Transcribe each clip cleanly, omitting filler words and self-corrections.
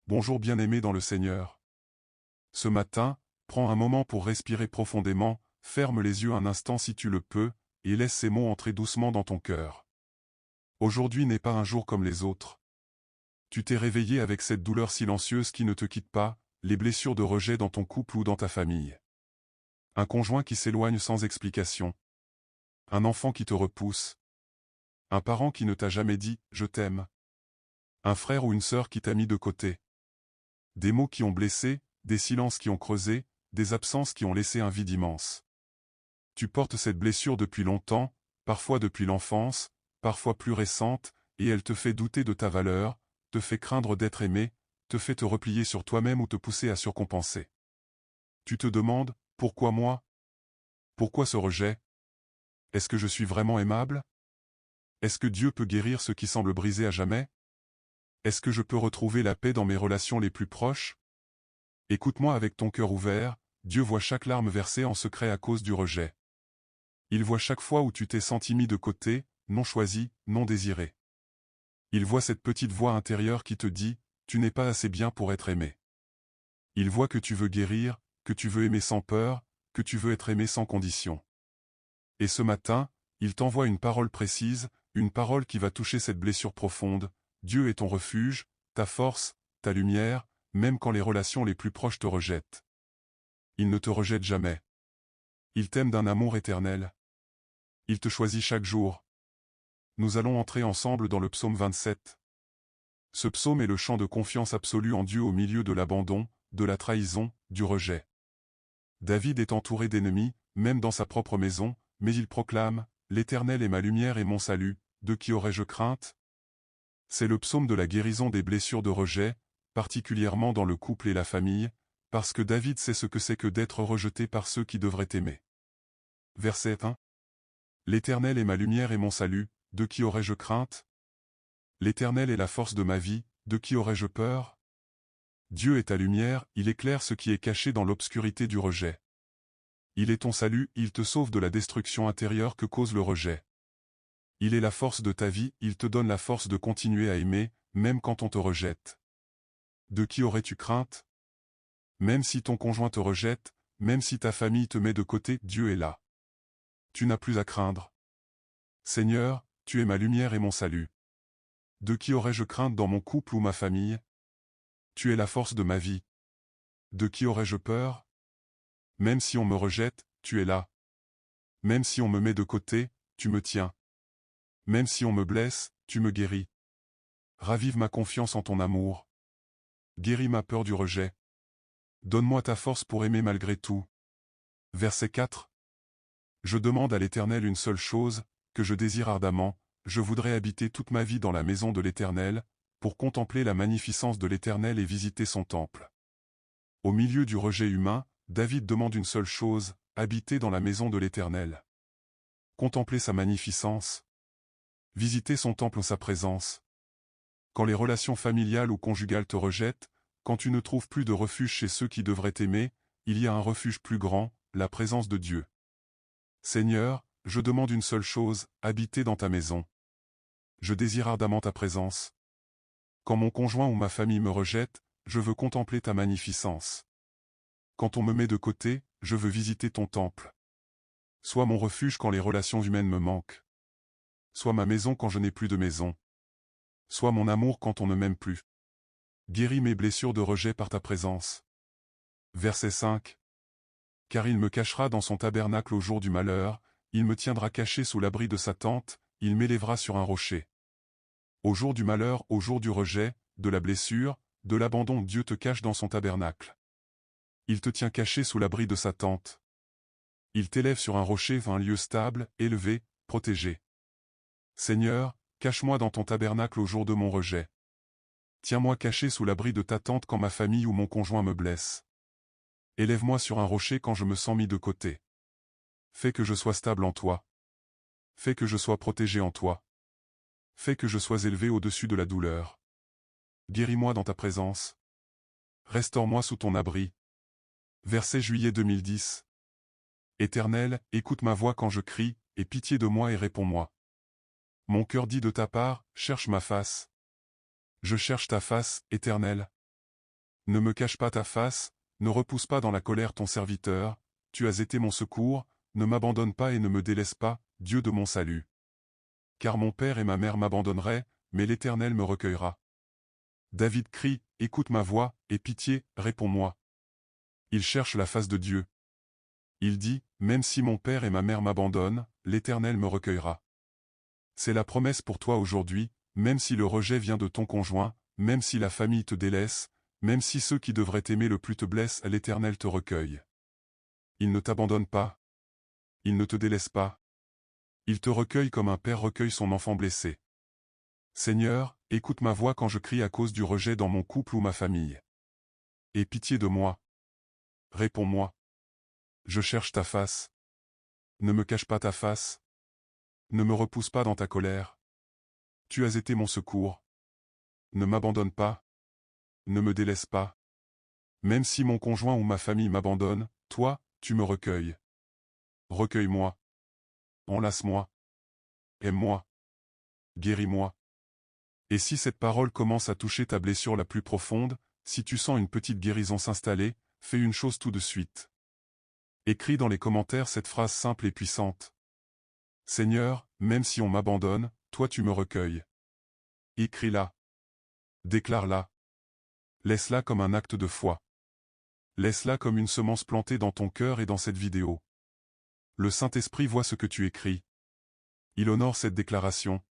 Bonjour bien-aimé dans le Seigneur. Ce matin, prends un moment pour respirer profondément, ferme les yeux un instant si tu le peux, et laisse ces mots entrer doucement dans ton cœur. Aujourd'hui n'est pas un jour comme les autres. Tu t'es réveillé avec cette douleur silencieuse qui ne te quitte pas, les blessures de rejet dans ton couple ou dans ta famille. Un conjoint qui s'éloigne sans explication. Un enfant qui te repousse. Un parent qui ne t'a jamais dit « je t'aime ». Un frère ou une sœur qui t'a mis de côté. Des mots qui ont blessé, des silences qui ont creusé, des absences qui ont laissé un vide immense. Tu portes cette blessure depuis longtemps, parfois depuis l'enfance, parfois plus récente, et elle te fait douter de ta valeur, te fait craindre d'être aimé, te fait te replier sur toi-même ou te pousser à surcompenser. Tu te demandes, pourquoi moi? Pourquoi ce rejet? Est-ce que je suis vraiment aimable? Est-ce que Dieu peut guérir ce qui semble brisé à jamais? Est-ce que je peux retrouver la paix dans mes relations les plus proches? Écoute-moi avec ton cœur ouvert, Dieu voit chaque larme versée en secret à cause du rejet. Il voit chaque fois où tu t'es senti mis de côté, non choisi, non désiré. Il voit cette petite voix intérieure qui te dit, tu n'es pas assez bien pour être aimé. Il voit que tu veux guérir, que tu veux aimer sans peur, que tu veux être aimé sans condition. Et ce matin, il t'envoie une parole précise, une parole qui va toucher cette blessure profonde. Dieu est ton refuge, ta force, ta lumière, même quand les relations les plus proches te rejettent. Il ne te rejette jamais. Il t'aime d'un amour éternel. Il te choisit chaque jour. Nous allons entrer ensemble dans le psaume 27. Ce psaume est le chant de confiance absolue en Dieu au milieu de l'abandon, de la trahison, du rejet. David est entouré d'ennemis, même dans sa propre maison, mais il proclame « L'Éternel est ma lumière et mon salut, de qui aurais-je crainte ?» C'est le psaume de la guérison des blessures de rejet, particulièrement dans le couple et la famille, parce que David sait ce que c'est que d'être rejeté par ceux qui devraient aimer. Verset 1. L'Éternel est ma lumière et mon salut, de qui aurais-je crainte? L'Éternel est la force de ma vie, de qui aurais-je peur? Dieu est ta lumière, il éclaire ce qui est caché dans l'obscurité du rejet. Il est ton salut, il te sauve de la destruction intérieure que cause le rejet. Il est la force de ta vie, il te donne la force de continuer à aimer, même quand on te rejette. De qui aurais-tu crainte? Même si ton conjoint te rejette, même si ta famille te met de côté, Dieu est là. Tu n'as plus à craindre. Seigneur, tu es ma lumière et mon salut. De qui aurais-je crainte dans mon couple ou ma famille? Tu es la force de ma vie. De qui aurais-je peur? Même si on me rejette, tu es là. Même si on me met de côté, tu me tiens. Même si on me blesse, tu me guéris. Ravive ma confiance en ton amour. Guéris ma peur du rejet. Donne-moi ta force pour aimer malgré tout. Verset 4. Je demande à l'Éternel une seule chose, que je désire ardemment, je voudrais habiter toute ma vie dans la maison de l'Éternel, pour contempler la magnificence de l'Éternel et visiter son temple. Au milieu du rejet humain, David demande une seule chose, habiter dans la maison de l'Éternel. Contempler sa magnificence. Visiter son temple en sa présence. Quand les relations familiales ou conjugales te rejettent, quand tu ne trouves plus de refuge chez ceux qui devraient t'aimer, il y a un refuge plus grand, la présence de Dieu. Seigneur, je demande une seule chose, habiter dans ta maison. Je désire ardemment ta présence. Quand mon conjoint ou ma famille me rejette, je veux contempler ta magnificence. Quand on me met de côté, je veux visiter ton temple. Sois mon refuge quand les relations humaines me manquent. Sois ma maison quand je n'ai plus de maison. Sois mon amour quand on ne m'aime plus. Guéris mes blessures de rejet par ta présence. Verset 5. Car il me cachera dans son tabernacle au jour du malheur, il me tiendra caché sous l'abri de sa tente, il m'élèvera sur un rocher. Au jour du malheur, au jour du rejet, de la blessure, de l'abandon, Dieu te cache dans son tabernacle. Il te tient caché sous l'abri de sa tente. Il t'élève sur un rocher, un lieu stable, élevé, protégé. Seigneur, cache-moi dans ton tabernacle au jour de mon rejet. Tiens-moi caché sous l'abri de ta tente quand ma famille ou mon conjoint me blesse. Élève-moi sur un rocher quand je me sens mis de côté. Fais que je sois stable en toi. Fais que je sois protégé en toi. Fais que je sois élevé au-dessus de la douleur. Guéris-moi dans ta présence. Restaure-moi sous ton abri. Verset juillet 2010. Éternel, écoute ma voix quand je crie, aie pitié de moi et réponds-moi. Mon cœur dit de ta part, cherche ma face. Je cherche ta face, Éternel. Ne me cache pas ta face, ne repousse pas dans la colère ton serviteur, tu as été mon secours, ne m'abandonne pas et ne me délaisse pas, Dieu de mon salut. Car mon père et ma mère m'abandonneraient, mais l'Éternel me recueillera. David crie, écoute ma voix, et pitié, réponds-moi. Il cherche la face de Dieu. Il dit, même si mon père et ma mère m'abandonnent, l'Éternel me recueillera. C'est la promesse pour toi aujourd'hui, même si le rejet vient de ton conjoint, même si la famille te délaisse, même si ceux qui devraient t'aimer le plus te blessent, l'Éternel te recueille. Il ne t'abandonne pas. Il ne te délaisse pas. Il te recueille comme un père recueille son enfant blessé. Seigneur, écoute ma voix quand je crie à cause du rejet dans mon couple ou ma famille. Aie pitié de moi. Réponds-moi. Je cherche ta face. Ne me cache pas ta face. Ne me repousse pas dans ta colère. Tu as été mon secours. Ne m'abandonne pas. Ne me délaisse pas. Même si mon conjoint ou ma famille m'abandonne, toi, tu me recueilles. Recueille-moi. Enlace-moi. Aime-moi. Guéris-moi. Et si cette parole commence à toucher ta blessure la plus profonde, si tu sens une petite guérison s'installer, fais une chose tout de suite. Écris dans les commentaires cette phrase simple et puissante. Seigneur, même si on m'abandonne, toi tu me recueilles. Écris-la. Déclare-la. Laisse-la comme un acte de foi. Laisse-la comme une semence plantée dans ton cœur et dans cette vidéo. Le Saint-Esprit voit ce que tu écris. Il honore cette déclaration.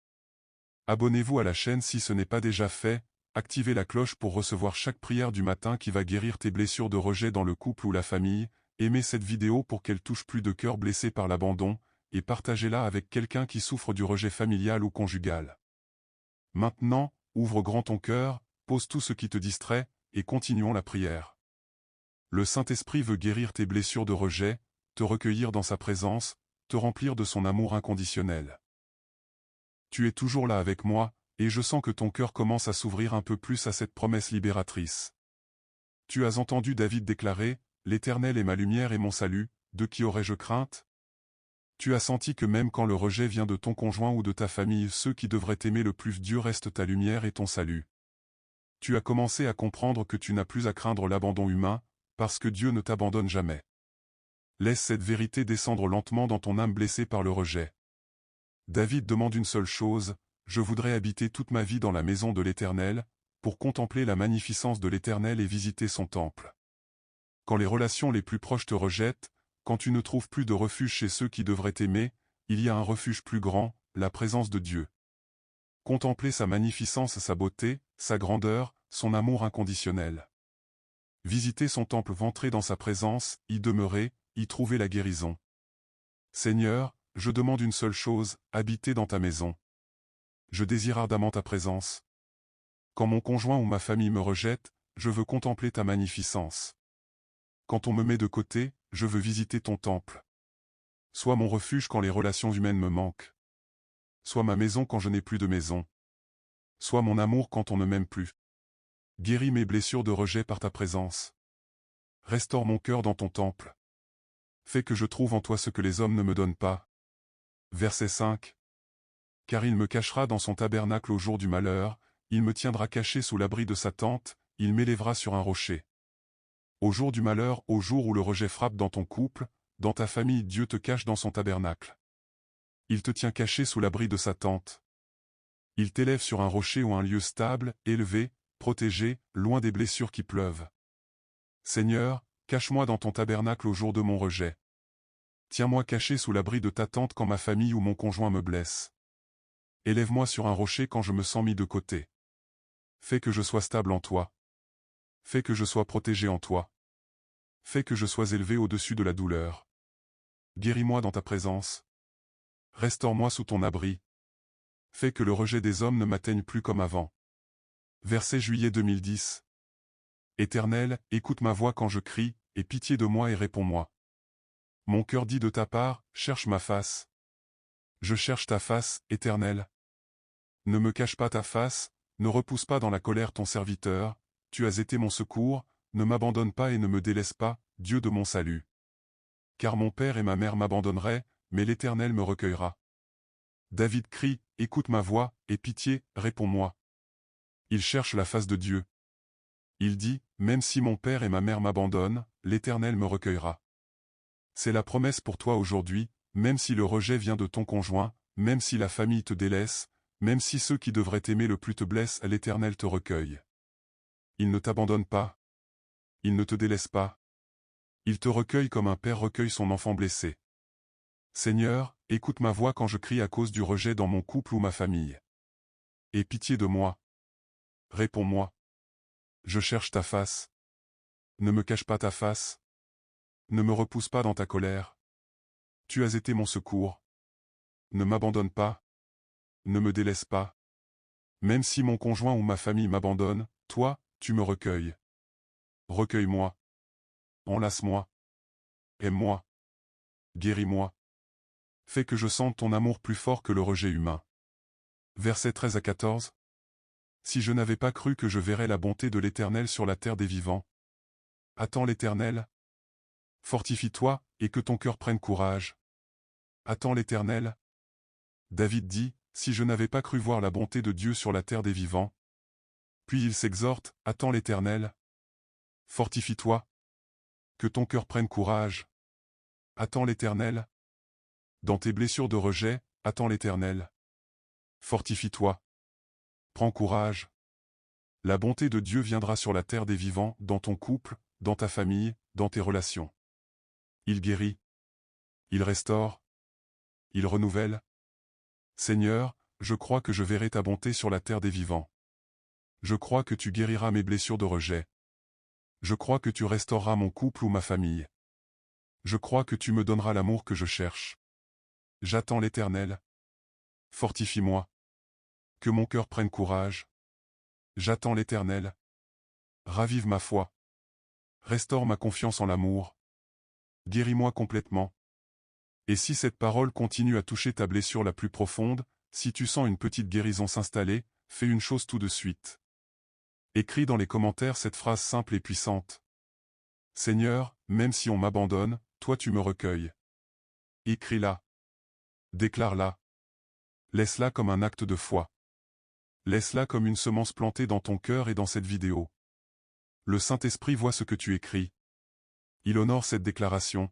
Abonnez-vous à la chaîne si ce n'est pas déjà fait, activez la cloche pour recevoir chaque prière du matin qui va guérir tes blessures de rejet dans le couple ou la famille, aimez cette vidéo pour qu'elle touche plus de cœurs blessés par l'abandon, et partagez-la avec quelqu'un qui souffre du rejet familial ou conjugal. Maintenant, ouvre grand ton cœur, pose tout ce qui te distrait, et continuons la prière. Le Saint-Esprit veut guérir tes blessures de rejet, te recueillir dans sa présence, te remplir de son amour inconditionnel. Tu es toujours là avec moi, et je sens que ton cœur commence à s'ouvrir un peu plus à cette promesse libératrice. Tu as entendu David déclarer, « L'Éternel est ma lumière et mon salut, de qui aurais-je crainte ?» Tu as senti que même quand le rejet vient de ton conjoint ou de ta famille, ceux qui devraient t'aimer le plus, Dieu reste ta lumière et ton salut. Tu as commencé à comprendre que tu n'as plus à craindre l'abandon humain, parce que Dieu ne t'abandonne jamais. Laisse cette vérité descendre lentement dans ton âme blessée par le rejet. David demande une seule chose, « Je voudrais habiter toute ma vie dans la maison de l'Éternel, pour contempler la magnificence de l'Éternel et visiter son temple. » Quand les relations les plus proches te rejettent, quand tu ne trouves plus de refuge chez ceux qui devraient t'aimer, il y a un refuge plus grand, la présence de Dieu. Contempler sa magnificence, sa beauté, sa grandeur, son amour inconditionnel. Visiter son temple, entrer dans sa présence, y demeurer, y trouver la guérison. Seigneur, je demande une seule chose, habiter dans ta maison. Je désire ardemment ta présence. Quand mon conjoint ou ma famille me rejette, je veux contempler ta magnificence. Quand on me met de côté, je veux visiter ton temple. Sois mon refuge quand les relations humaines me manquent. Sois ma maison quand je n'ai plus de maison. Sois mon amour quand on ne m'aime plus. Guéris mes blessures de rejet par ta présence. Restaure mon cœur dans ton temple. Fais que je trouve en toi ce que les hommes ne me donnent pas. Verset 5. Car il me cachera dans son tabernacle au jour du malheur, il me tiendra caché sous l'abri de sa tente, il m'élèvera sur un rocher. Au jour du malheur, au jour où le rejet frappe dans ton couple, dans ta famille, Dieu te cache dans son tabernacle. Il te tient caché sous l'abri de sa tente. Il t'élève sur un rocher ou un lieu stable, élevé, protégé, loin des blessures qui pleuvent. Seigneur, cache-moi dans ton tabernacle au jour de mon rejet. Tiens-moi caché sous l'abri de ta tente quand ma famille ou mon conjoint me blesse. Élève-moi sur un rocher quand je me sens mis de côté. Fais que je sois stable en toi. Fais que je sois protégé en toi. Fais que je sois élevé au-dessus de la douleur. Guéris-moi dans ta présence. Restaure-moi sous ton abri. Fais que le rejet des hommes ne m'atteigne plus comme avant. Verset juillet 2010. Éternel, écoute ma voix quand je crie, aie pitié de moi et réponds-moi. Mon cœur dit de ta part, cherche ma face. Je cherche ta face, Éternel. Ne me cache pas ta face, ne repousse pas dans la colère ton serviteur, tu as été mon secours, ne m'abandonne pas et ne me délaisse pas, Dieu de mon salut. Car mon père et ma mère m'abandonneraient, mais l'Éternel me recueillera. David crie, écoute ma voix, aie pitié, réponds-moi. Il cherche la face de Dieu. Il dit, même si mon père et ma mère m'abandonnent, l'Éternel me recueillera. C'est la promesse pour toi aujourd'hui, même si le rejet vient de ton conjoint, même si la famille te délaisse, même si ceux qui devraient t'aimer le plus te blessent, l'Éternel te recueille. Il ne t'abandonne pas. Il ne te délaisse pas. Il te recueille comme un père recueille son enfant blessé. Seigneur, écoute ma voix quand je crie à cause du rejet dans mon couple ou ma famille. Aie pitié de moi. Réponds-moi. Je cherche ta face. Ne me cache pas ta face. Ne me repousse pas dans ta colère. Tu as été mon secours. Ne m'abandonne pas. Ne me délaisse pas. Même si mon conjoint ou ma famille m'abandonne, toi, tu me recueilles. Recueille-moi. Enlace-moi. Aime-moi. Guéris-moi. Fais que je sente ton amour plus fort que le rejet humain. Versets 13 à 14. Si je n'avais pas cru que je verrais la bonté de l'Éternel sur la terre des vivants. Attends l'Éternel. Fortifie-toi, et que ton cœur prenne courage. Attends l'Éternel. David dit, si je n'avais pas cru voir la bonté de Dieu sur la terre des vivants. Puis il s'exhorte, attends l'Éternel. Fortifie-toi. Que ton cœur prenne courage. Attends l'Éternel. Dans tes blessures de rejet, attends l'Éternel. Fortifie-toi. Prends courage. La bonté de Dieu viendra sur la terre des vivants, dans ton couple, dans ta famille, dans tes relations. Il guérit. Il restaure. Il renouvelle. Seigneur, je crois que je verrai ta bonté sur la terre des vivants. Je crois que tu guériras mes blessures de rejet. Je crois que tu restaureras mon couple ou ma famille. Je crois que tu me donneras l'amour que je cherche. J'attends l'Éternel. Fortifie-moi. Que mon cœur prenne courage. J'attends l'Éternel. Ravive ma foi. Restaure ma confiance en l'amour. Guéris-moi complètement. Et si cette parole continue à toucher ta blessure la plus profonde, si tu sens une petite guérison s'installer, fais une chose tout de suite. Écris dans les commentaires cette phrase simple et puissante. Seigneur, même si on m'abandonne, toi tu me recueilles. Écris-la. Déclare-la. Laisse-la comme un acte de foi. Laisse-la comme une semence plantée dans ton cœur et dans cette vidéo. Le Saint-Esprit voit ce que tu écris. Il honore cette déclaration.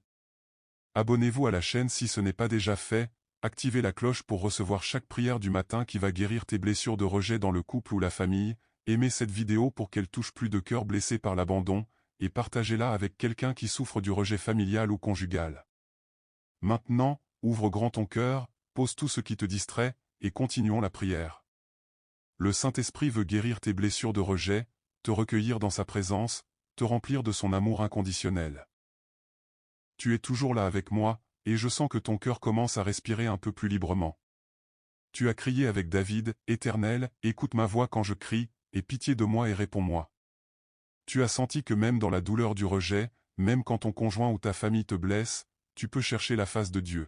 Abonnez-vous à la chaîne si ce n'est pas déjà fait, activez la cloche pour recevoir chaque prière du matin qui va guérir tes blessures de rejet dans le couple ou la famille, aimez cette vidéo pour qu'elle touche plus de cœurs blessés par l'abandon, et partagez-la avec quelqu'un qui souffre du rejet familial ou conjugal. Maintenant, ouvre grand ton cœur, pose tout ce qui te distrait, et continuons la prière. Le Saint-Esprit veut guérir tes blessures de rejet, te recueillir dans sa présence, te remplir de son amour inconditionnel. Tu es toujours là avec moi, et je sens que ton cœur commence à respirer un peu plus librement. Tu as crié avec David, Éternel, écoute ma voix quand je crie, aie pitié de moi et réponds-moi. Tu as senti que même dans la douleur du rejet, même quand ton conjoint ou ta famille te blesse, tu peux chercher la face de Dieu.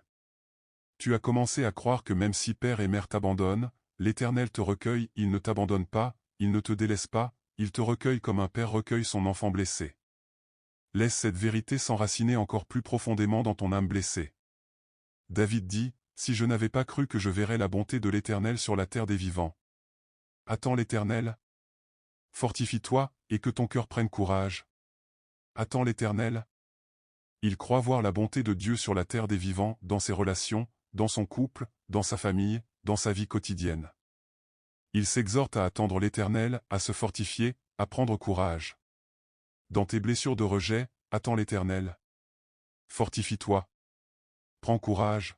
Tu as commencé à croire que même si père et mère t'abandonnent, l'Éternel te recueille, il ne t'abandonne pas, il ne te délaisse pas, il te recueille comme un père recueille son enfant blessé. Laisse cette vérité s'enraciner encore plus profondément dans ton âme blessée. David dit, si je n'avais pas cru que je verrais la bonté de l'Éternel sur la terre des vivants. Attends l'Éternel. Fortifie-toi, et que ton cœur prenne courage. Attends l'Éternel. Il croit voir la bonté de Dieu sur la terre des vivants, dans ses relations, dans son couple, dans sa famille, dans sa vie quotidienne. Il s'exhorte à attendre l'Éternel, à se fortifier, à prendre courage. Dans tes blessures de rejet, attends l'Éternel. Fortifie-toi. Prends courage.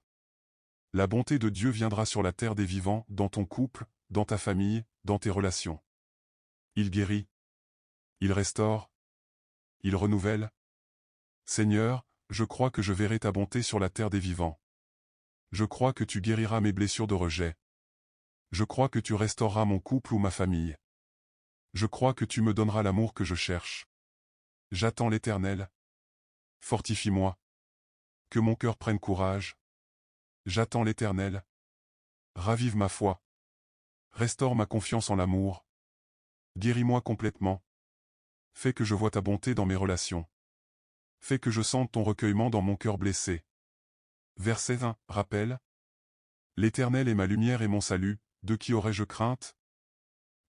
La bonté de Dieu viendra sur la terre des vivants, dans ton couple, dans ta famille, dans tes relations. Il guérit. Il restaure. Il renouvelle. Seigneur, je crois que je verrai ta bonté sur la terre des vivants. Je crois que tu guériras mes blessures de rejet. Je crois que tu restaureras mon couple ou ma famille. Je crois que tu me donneras l'amour que je cherche. J'attends l'Éternel. Fortifie-moi. Que mon cœur prenne courage. J'attends l'Éternel. Ravive ma foi. Restaure ma confiance en l'amour. Guéris-moi complètement. Fais que je voie ta bonté dans mes relations. Fais que je sente ton recueillement dans mon cœur blessé. Verset 20, rappel. L'Éternel est ma lumière et mon salut, de qui aurais-je crainte?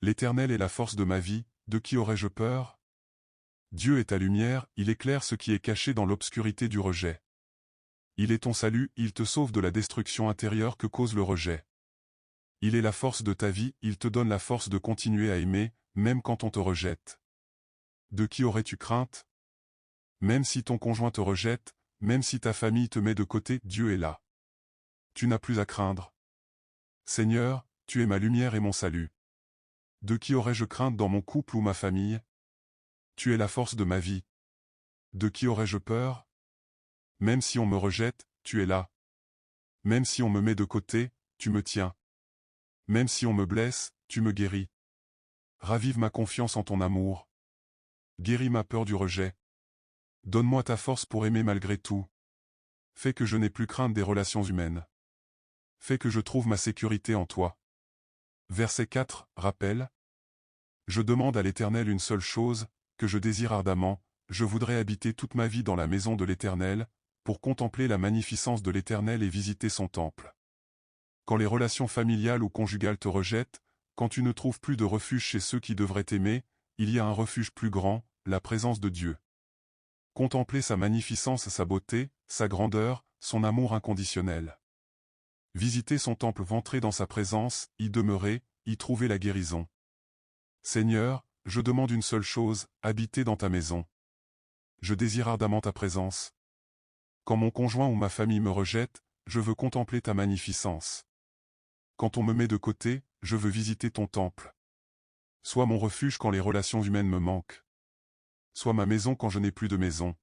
L'Éternel est la force de ma vie, de qui aurais-je peur? Dieu est ta lumière, il éclaire ce qui est caché dans l'obscurité du rejet. Il est ton salut, il te sauve de la destruction intérieure que cause le rejet. Il est la force de ta vie, il te donne la force de continuer à aimer, même quand on te rejette. De qui aurais-tu crainte? Même si ton conjoint te rejette, même si ta famille te met de côté, Dieu est là. Tu n'as plus à craindre. Seigneur, tu es ma lumière et mon salut. De qui aurais-je crainte dans mon couple ou ma famille? Tu es la force de ma vie. De qui aurais-je peur? Même si on me rejette, tu es là. Même si on me met de côté, tu me tiens. Même si on me blesse, tu me guéris. Ravive ma confiance en ton amour. Guéris ma peur du rejet. Donne-moi ta force pour aimer malgré tout. Fais que je n'ai plus crainte des relations humaines. Fais que je trouve ma sécurité en toi. Verset 4, rappel. Je demande à l'Éternel une seule chose, que je désire ardemment, je voudrais habiter toute ma vie dans la maison de l'Éternel, pour contempler la magnificence de l'Éternel et visiter son temple. Quand les relations familiales ou conjugales te rejettent, quand tu ne trouves plus de refuge chez ceux qui devraient t'aimer, il y a un refuge plus grand, la présence de Dieu. Contempler sa magnificence, sa beauté, sa grandeur, son amour inconditionnel. Visiter son temple, entrer dans sa présence, y demeurer, y trouver la guérison. Seigneur, je demande une seule chose, habiter dans ta maison. Je désire ardemment ta présence. Quand mon conjoint ou ma famille me rejette, je veux contempler ta magnificence. Quand on me met de côté, je veux visiter ton temple. Sois mon refuge quand les relations humaines me manquent. Sois ma maison quand je n'ai plus de maison.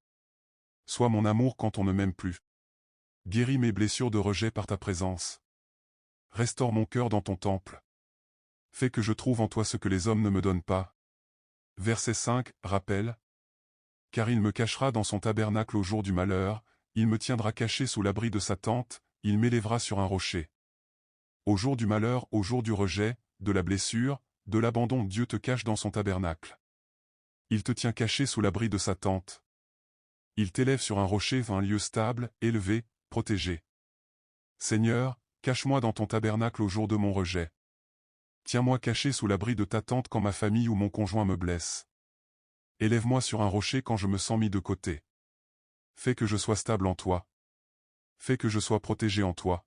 Sois mon amour quand on ne m'aime plus. Guéris mes blessures de rejet par ta présence. Restaure mon cœur dans ton temple. Fais que je trouve en toi ce que les hommes ne me donnent pas. Verset 5, rappel. Car il me cachera dans son tabernacle au jour du malheur, il me tiendra caché sous l'abri de sa tente, il m'élèvera sur un rocher. Au jour du malheur, au jour du rejet, de la blessure, de l'abandon, Dieu te cache dans son tabernacle. Il te tient caché sous l'abri de sa tente. Il t'élève sur un rocher, un lieu stable, élevé, protégé. Seigneur, cache-moi dans ton tabernacle au jour de mon rejet. Tiens-moi caché sous l'abri de ta tente quand ma famille ou mon conjoint me blesse. Élève-moi sur un rocher quand je me sens mis de côté. Fais que je sois stable en toi. Fais que je sois protégé en toi.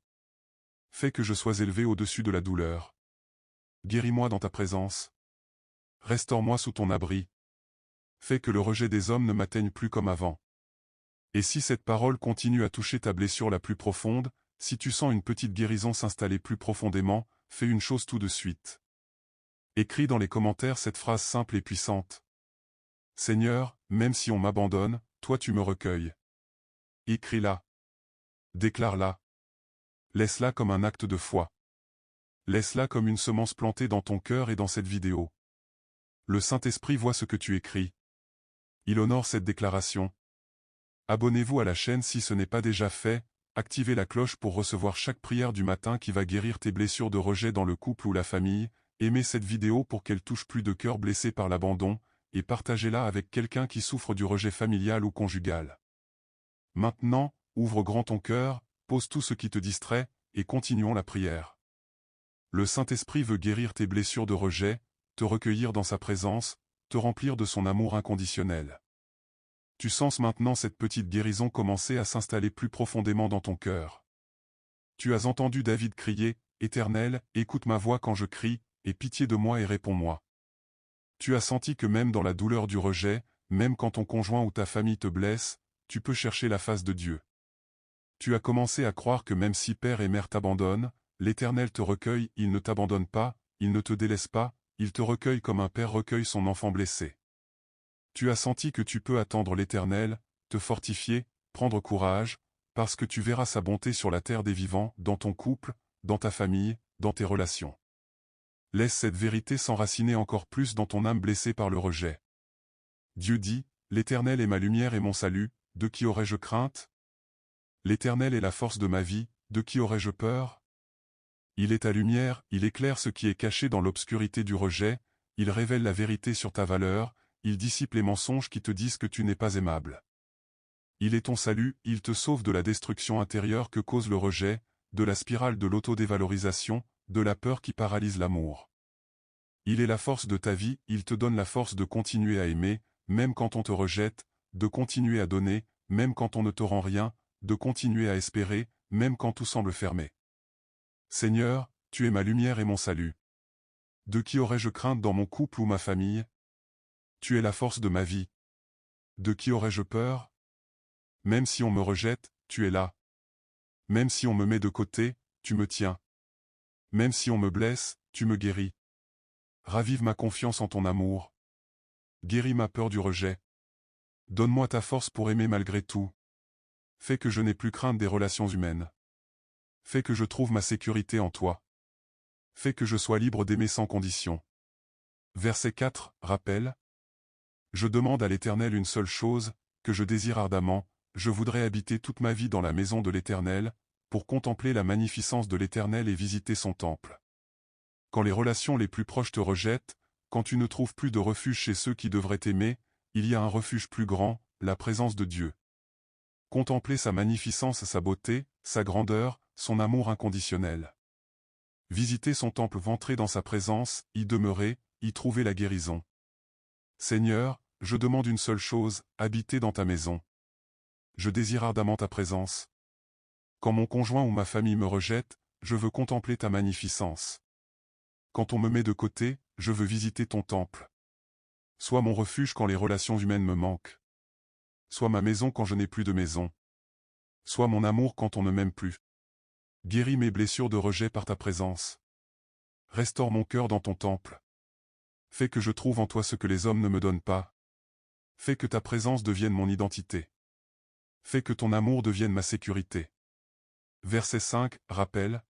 Fais que je sois élevé au-dessus de la douleur. Guéris-moi dans ta présence. Restaure-moi sous ton abri. Fais que le rejet des hommes ne m'atteigne plus comme avant. Et si cette parole continue à toucher ta blessure la plus profonde, si tu sens une petite guérison s'installer plus profondément, fais une chose tout de suite. Écris dans les commentaires cette phrase simple et puissante. Seigneur, même si on m'abandonne, toi tu me recueilles. Écris-la. Déclare-la. Laisse-la comme un acte de foi. Laisse-la comme une semence plantée dans ton cœur et dans cette vidéo. Le Saint-Esprit voit ce que tu écris. Il honore cette déclaration. Abonnez-vous à la chaîne si ce n'est pas déjà fait, activez la cloche pour recevoir chaque prière du matin qui va guérir tes blessures de rejet dans le couple ou la famille, aimez cette vidéo pour qu'elle touche plus de cœurs blessés par l'abandon, et partagez-la avec quelqu'un qui souffre du rejet familial ou conjugal. Maintenant, ouvre grand ton cœur, pose tout ce qui te distrait, et continuons la prière. Le Saint-Esprit veut guérir tes blessures de rejet, te recueillir dans sa présence, te remplir de son amour inconditionnel. Tu sens maintenant cette petite guérison commencer à s'installer plus profondément dans ton cœur. Tu as entendu David crier, « Éternel, écoute ma voix quand je crie, aie pitié de moi et réponds-moi. » Tu as senti que même dans la douleur du rejet, même quand ton conjoint ou ta famille te blesse, tu peux chercher la face de Dieu. Tu as commencé à croire que même si père et mère t'abandonnent, l'Éternel te recueille, il ne t'abandonne pas, il ne te délaisse pas, il te recueille comme un père recueille son enfant blessé. Tu as senti que tu peux attendre l'Éternel, te fortifier, prendre courage, parce que tu verras sa bonté sur la terre des vivants, dans ton couple, dans ta famille, dans tes relations. Laisse cette vérité s'enraciner encore plus dans ton âme blessée par le rejet. Dieu dit, « L'Éternel est ma lumière et mon salut, de qui aurais-je crainte? L'Éternel est la force de ma vie, de qui aurais-je peur? Il est ta lumière, il éclaire ce qui est caché dans l'obscurité du rejet, il révèle la vérité sur ta valeur, il dissipe les mensonges qui te disent que tu n'es pas aimable. Il est ton salut, il te sauve de la destruction intérieure que cause le rejet, de la spirale de l'autodévalorisation, de la peur qui paralyse l'amour. Il est la force de ta vie, il te donne la force de continuer à aimer, même quand on te rejette, de continuer à donner, même quand on ne te rend rien, de continuer à espérer, même quand tout semble fermé. Seigneur, tu es ma lumière et mon salut. De qui aurais-je crainte dans mon couple ou ma famille? Tu es la force de ma vie. De qui aurais-je peur? Même si on me rejette, tu es là. Même si on me met de côté, tu me tiens. Même si on me blesse, tu me guéris. Ravive ma confiance en ton amour. Guéris ma peur du rejet. Donne-moi ta force pour aimer malgré tout. Fais que je n'ai plus crainte des relations humaines. Fais que je trouve ma sécurité en toi. Fais que je sois libre d'aimer sans condition. Verset 4, rappel. Je demande à l'Éternel une seule chose, que je désire ardemment, je voudrais habiter toute ma vie dans la maison de l'Éternel, pour contempler la magnificence de l'Éternel et visiter son temple. Quand les relations les plus proches te rejettent, quand tu ne trouves plus de refuge chez ceux qui devraient t'aimer, il y a un refuge plus grand, la présence de Dieu. Contempler sa magnificence, sa beauté, sa grandeur, son amour inconditionnel. Visiter son temple, entrer dans sa présence, y demeurer, y trouver la guérison. Seigneur, je demande une seule chose, habiter dans ta maison. Je désire ardemment ta présence. Quand mon conjoint ou ma famille me rejette, je veux contempler ta magnificence. Quand on me met de côté, je veux visiter ton temple. Sois mon refuge quand les relations humaines me manquent. Sois ma maison quand je n'ai plus de maison. Sois mon amour quand on ne m'aime plus. Guéris mes blessures de rejet par ta présence. Restaure mon cœur dans ton temple. Fais que je trouve en toi ce que les hommes ne me donnent pas. Fais que ta présence devienne mon identité. Fais que ton amour devienne ma sécurité. Verset 5, rappel.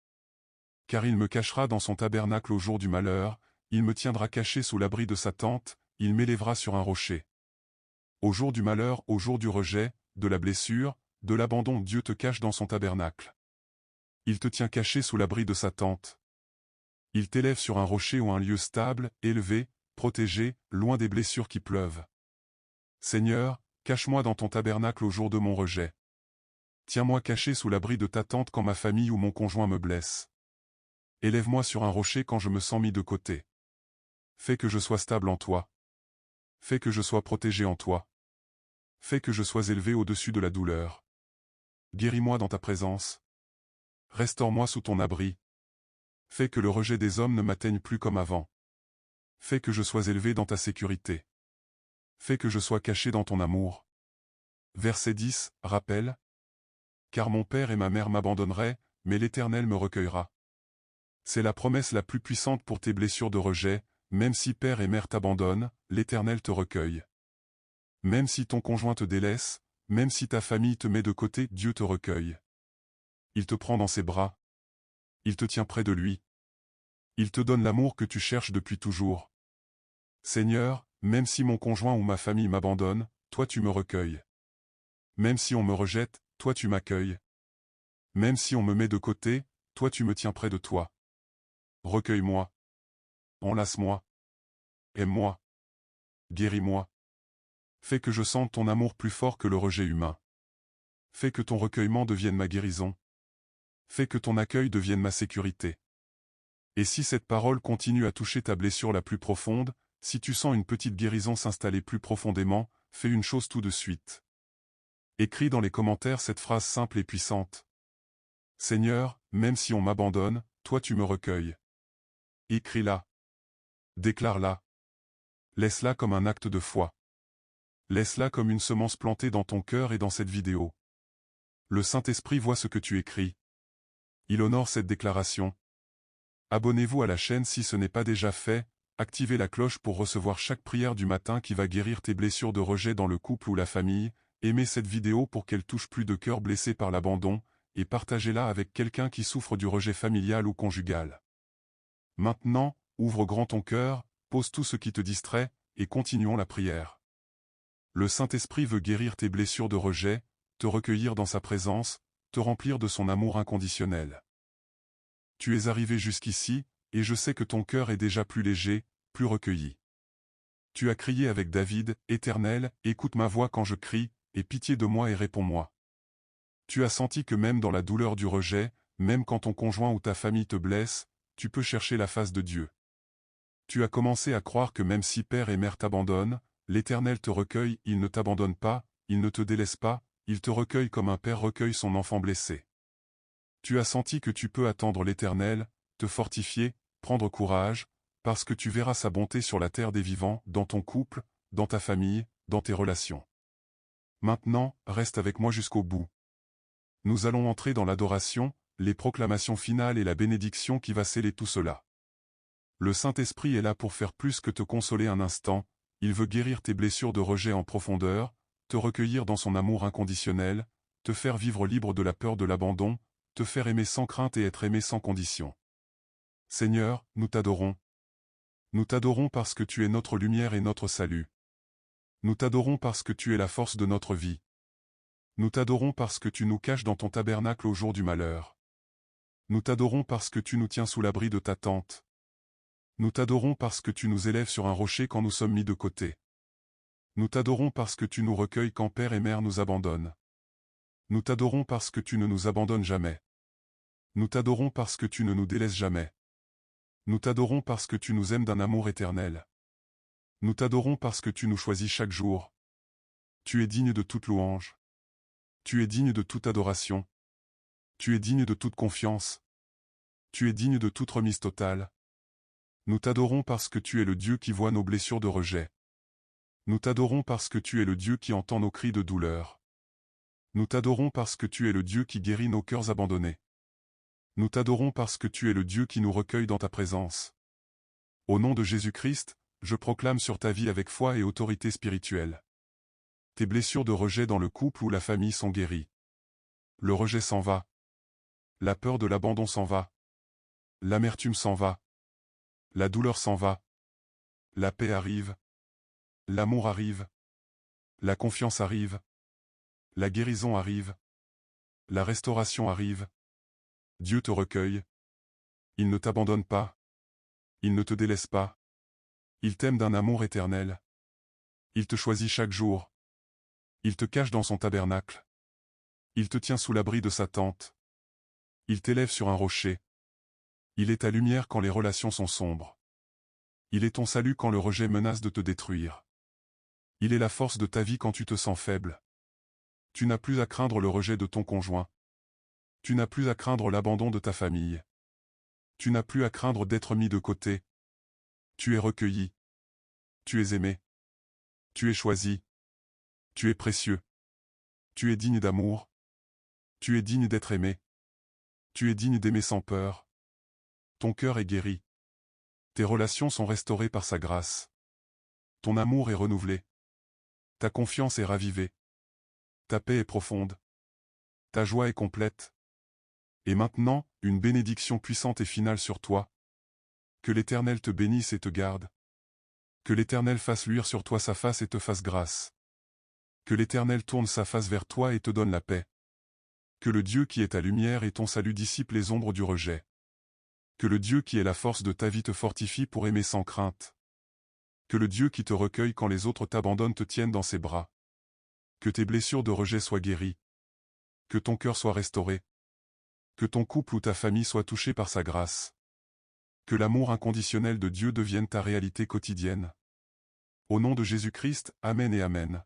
Car il me cachera dans son tabernacle au jour du malheur, il me tiendra caché sous l'abri de sa tente, il m'élèvera sur un rocher. Au jour du malheur, au jour du rejet, de la blessure, de l'abandon, Dieu te cache dans son tabernacle. Il te tient caché sous l'abri de sa tente. Il t'élève sur un rocher ou un lieu stable, élevé, protégé, loin des blessures qui pleuvent. Seigneur, cache-moi dans ton tabernacle au jour de mon rejet. Tiens-moi caché sous l'abri de ta tente quand ma famille ou mon conjoint me blesse. Élève-moi sur un rocher quand je me sens mis de côté. Fais que je sois stable en toi. Fais que je sois protégé en toi. Fais que je sois élevé au-dessus de la douleur. Guéris-moi dans ta présence. Restaure-moi sous ton abri. Fais que le rejet des hommes ne m'atteigne plus comme avant. Fais que je sois élevé dans ta sécurité. Fais que je sois caché dans ton amour. Verset 10, rappel. Car mon père et ma mère m'abandonneraient, mais l'Éternel me recueillera. C'est la promesse la plus puissante pour tes blessures de rejet, même si père et mère t'abandonnent, l'Éternel te recueille. Même si ton conjoint te délaisse, même si ta famille te met de côté, Dieu te recueille. Il te prend dans ses bras. Il te tient près de lui. Il te donne l'amour que tu cherches depuis toujours. Seigneur, même si mon conjoint ou ma famille m'abandonne, toi tu me recueilles. Même si on me rejette, toi tu m'accueilles. Même si on me met de côté, toi tu me tiens près de toi. Recueille-moi. Enlace-moi. Aime-moi. Guéris-moi. Fais que je sente ton amour plus fort que le rejet humain. Fais que ton recueillement devienne ma guérison. Fais que ton accueil devienne ma sécurité. Et si cette parole continue à toucher ta blessure la plus profonde, si tu sens une petite guérison s'installer plus profondément, fais une chose tout de suite. Écris dans les commentaires cette phrase simple et puissante. Seigneur, même si on m'abandonne, toi tu me recueilles. Écris-la. Déclare-la. Laisse-la comme un acte de foi. Laisse-la comme une semence plantée dans ton cœur et dans cette vidéo. Le Saint-Esprit voit ce que tu écris. Il honore cette déclaration. Abonnez-vous à la chaîne si ce n'est pas déjà fait, activez la cloche pour recevoir chaque prière du matin qui va guérir tes blessures de rejet dans le couple ou la famille, aimez cette vidéo pour qu'elle touche plus de cœurs blessés par l'abandon, et partagez-la avec quelqu'un qui souffre du rejet familial ou conjugal. Maintenant, ouvre grand ton cœur, pose tout ce qui te distrait, et continuons la prière. Le Saint-Esprit veut guérir tes blessures de rejet, te recueillir dans sa présence, te remplir de son amour inconditionnel. Tu es arrivé jusqu'ici, et je sais que ton cœur est déjà plus léger, plus recueilli. Tu as crié avec David, Éternel, écoute ma voix quand je crie, aie pitié de moi et réponds-moi. Tu as senti que même dans la douleur du rejet, même quand ton conjoint ou ta famille te blesse, tu peux chercher la face de Dieu. Tu as commencé à croire que même si père et mère t'abandonnent, L'Éternel te recueille, il ne t'abandonne pas, il ne te délaisse pas, il te recueille comme un père recueille son enfant blessé. Tu as senti que tu peux attendre l'Éternel, te fortifier, prendre courage, parce que tu verras sa bonté sur la terre des vivants, dans ton couple, dans ta famille, dans tes relations. Maintenant, reste avec moi jusqu'au bout. Nous allons entrer dans l'adoration, les proclamations finales et la bénédiction qui va sceller tout cela. Le Saint-Esprit est là pour faire plus que te consoler un instant, il veut guérir tes blessures de rejet en profondeur, te recueillir dans son amour inconditionnel, te faire vivre libre de la peur de l'abandon, te faire aimer sans crainte et être aimé sans condition. Seigneur, nous t'adorons. Nous t'adorons parce que tu es notre lumière et notre salut. Nous t'adorons parce que tu es la force de notre vie. Nous t'adorons parce que tu nous caches dans ton tabernacle au jour du malheur. Nous t'adorons parce que tu nous tiens sous l'abri de ta tente. Nous t'adorons parce que tu nous élèves sur un rocher quand nous sommes mis de côté. Nous t'adorons parce que tu nous recueilles quand père et mère nous abandonnent. Nous t'adorons parce que tu ne nous abandonnes jamais. Nous t'adorons parce que tu ne nous délaisses jamais. Nous t'adorons parce que tu nous aimes d'un amour éternel. Nous t'adorons parce que tu nous choisis chaque jour. Tu es digne de toute louange. Tu es digne de toute adoration. Tu es digne de toute confiance. Tu es digne de toute remise totale. Nous t'adorons parce que tu es le Dieu qui voit nos blessures de rejet. Nous t'adorons parce que tu es le Dieu qui entend nos cris de douleur. Nous t'adorons parce que tu es le Dieu qui guérit nos cœurs abandonnés. Nous t'adorons parce que tu es le Dieu qui nous recueille dans ta présence. Au nom de Jésus-Christ, je proclame sur ta vie avec foi et autorité spirituelle. Tes blessures de rejet dans le couple ou la famille sont guéries. Le rejet s'en va. La peur de l'abandon s'en va. L'amertume s'en va. La douleur s'en va. La paix arrive. L'amour arrive. La confiance arrive. La guérison arrive. La restauration arrive. Dieu te recueille. Il ne t'abandonne pas. Il ne te délaisse pas. Il t'aime d'un amour éternel. Il te choisit chaque jour. Il te cache dans son tabernacle. Il te tient sous l'abri de sa tente. Il t'élève sur un rocher. Il est ta lumière quand les relations sont sombres. Il est ton salut quand le rejet menace de te détruire. Il est la force de ta vie quand tu te sens faible. Tu n'as plus à craindre le rejet de ton conjoint. Tu n'as plus à craindre l'abandon de ta famille. Tu n'as plus à craindre d'être mis de côté. Tu es recueilli. Tu es aimé. Tu es choisi. Tu es précieux. Tu es digne d'amour. Tu es digne d'être aimé. Tu es digne d'aimer sans peur. Ton cœur est guéri. Tes relations sont restaurées par sa grâce. Ton amour est renouvelé. Ta confiance est ravivée. Ta paix est profonde. Ta joie est complète. Et maintenant, une bénédiction puissante et finale sur toi. Que l'Éternel te bénisse et te garde. Que l'Éternel fasse luire sur toi sa face et te fasse grâce. Que l'Éternel tourne sa face vers toi et te donne la paix. Que le Dieu qui est ta lumière et ton salut dissipe les ombres du rejet. Que le Dieu qui est la force de ta vie te fortifie pour aimer sans crainte. Que le Dieu qui te recueille quand les autres t'abandonnent te tienne dans ses bras. Que tes blessures de rejet soient guéries. Que ton cœur soit restauré. Que ton couple ou ta famille soit touché par sa grâce. Que l'amour inconditionnel de Dieu devienne ta réalité quotidienne. Au nom de Jésus-Christ, Amen et Amen.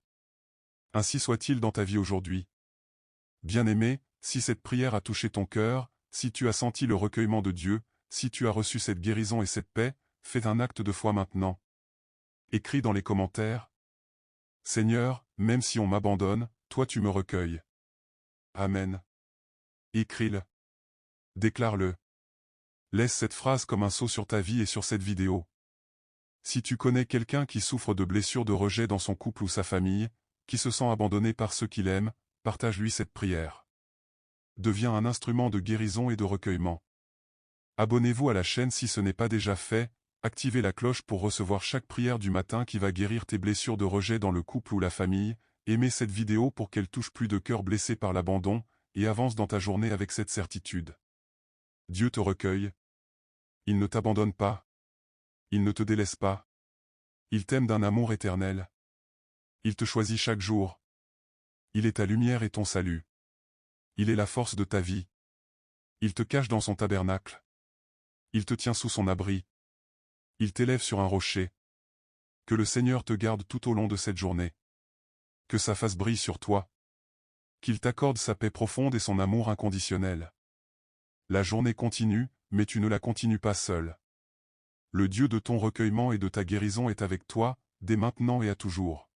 Ainsi soit-il dans ta vie aujourd'hui. Bien-aimé, si cette prière a touché ton cœur, si tu as senti le recueillement de Dieu, si tu as reçu cette guérison et cette paix, fais un acte de foi maintenant. Écris dans les commentaires. Seigneur, même si on m'abandonne, toi tu me recueilles. Amen. Écris-le. Déclare-le. Laisse cette phrase comme un sceau sur ta vie et sur cette vidéo. Si tu connais quelqu'un qui souffre de blessures de rejet dans son couple ou sa famille, qui se sent abandonné par ceux qu'il aime, partage-lui cette prière. Deviens un instrument de guérison et de recueillement. Abonnez-vous à la chaîne si ce n'est pas déjà fait, activez la cloche pour recevoir chaque prière du matin qui va guérir tes blessures de rejet dans le couple ou la famille, aimez cette vidéo pour qu'elle touche plus de cœurs blessés par l'abandon, et avance dans ta journée avec cette certitude. Dieu te recueille. Il ne t'abandonne pas. Il ne te délaisse pas. Il t'aime d'un amour éternel. Il te choisit chaque jour. Il est ta lumière et ton salut. Il est la force de ta vie. Il te cache dans son tabernacle. Il te tient sous son abri. Il t'élève sur un rocher. Que le Seigneur te garde tout au long de cette journée. Que sa face brille sur toi. Qu'il t'accorde sa paix profonde et son amour inconditionnel. La journée continue, mais tu ne la continues pas seul. Le Dieu de ton recueillement et de ta guérison est avec toi, dès maintenant et à toujours.